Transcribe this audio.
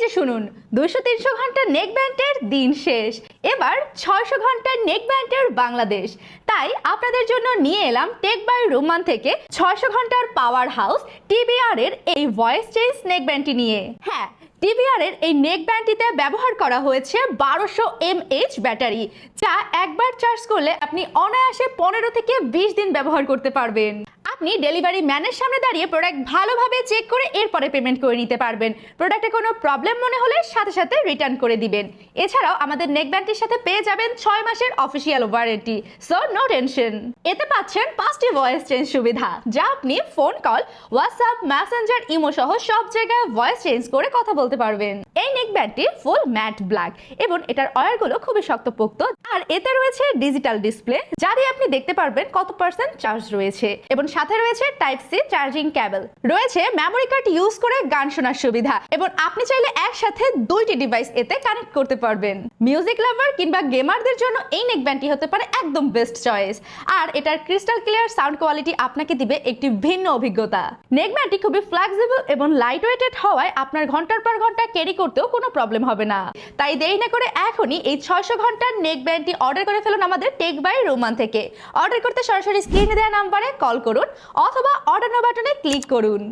যে শুনুন, 200-300 ঘন্টার নেক ব্যান্ডের দিন শেষ, এবার 600 ঘন্টার নেক ব্যান্ডের বাংলাদেশ। তাই আপনাদের জন্য নিয়ে এলাম টেক বাই রোমান থেকে 600 ঘন্টার পাওয়ার হাউস টিবিআর এর এই ভয়েস চেঞ্জ নেক ব্যান্ডটি নিয়ে। হ্যাঁ, টিবিআর এর এই নেক ব্যান্ডটিতে ব্যবহার করা হয়েছে 1200 mAh ব্যাটারি, যা একবার চার্জ করলে আপনি অনায়াসে 15 থেকে 20 দিন ব্যবহার করতে পারবেন। আপনি ডেলিভারি ম্যানের সামনে দাঁড়িয়ে প্রোডাক্ট ভালোভাবে চেক করে এরপরে পেমেন্ট করে নিতে পারবেন। প্রোডাক্টে কোনো প্রবলেম মনে হলে সাথে সাথে রিটার্ন করে দিবেন। এছাড়াও আমাদের নেক ব্যান্ডটির সাথে পেয়ে যাবেন 6 মাসের official warranty, so no tension. এতে পাচ্ছেন 5টি ভয়েস চেঞ্জ সুবিধা, যা আপনি phone call, WhatsApp, messenger, imo সহ সব জায়গায় ভয়েস চেঞ্জ করে কথা বলতে পারবেন। এই নেক ব্যান্ডটি ফুল ম্যাট ব্ল্যাক এবং এটার ওয়্যারগুলো খুবই শক্তপোক্ত, আর এতে রয়েছে ডিজিটাল ডিসপ্লে, যা দিয়ে আপনি দেখতে পারবেন কত পার্সেন্ট চার্জ রয়েছে, এবং সাথে রয়েছে টাইপ সি চার্জিং কেবল। রয়েছে মেমোরি কার্ড ইউজ করে গান শোনার সুবিধা, এবং আপনি চাইলে একসাথে 2টি ডিভাইস এতে কানেক্ট করতে পারবেন। মিউজিক লাভার কিংবা গেমারদের জন্য এই নেক ব্যান্ডটি হতে পারে একদম বেস্ট চয়েস, আর এটার ক্রিস্টাল ক্লিয়ার সাউন্ড কোয়ালিটি আপনাকে দিবে একটি ভিন্ন অভিজ্ঞতা। নেক ব্যান্ডটি খুবই ফ্লেক্সিবল এবং লাইট ওয়েটেড হওয়ায় আপনার ঘন্টার পর ঘন্টা ক্যারি করতেও কোনো প্রবলেম হবে না। তাই দেরি না করে এখনই এই 600 ঘন্টার নেক ব্যান্ডটি অর্ডার করে ফেলুন আমাদের টেক বাই রোমান থেকে। অর্ডার করতে সরাসরি স্ক্রিনে দেওয়া নাম্বারে কল করুন অথবা অর্ডার নাও বাটনে ক্লিক করুন।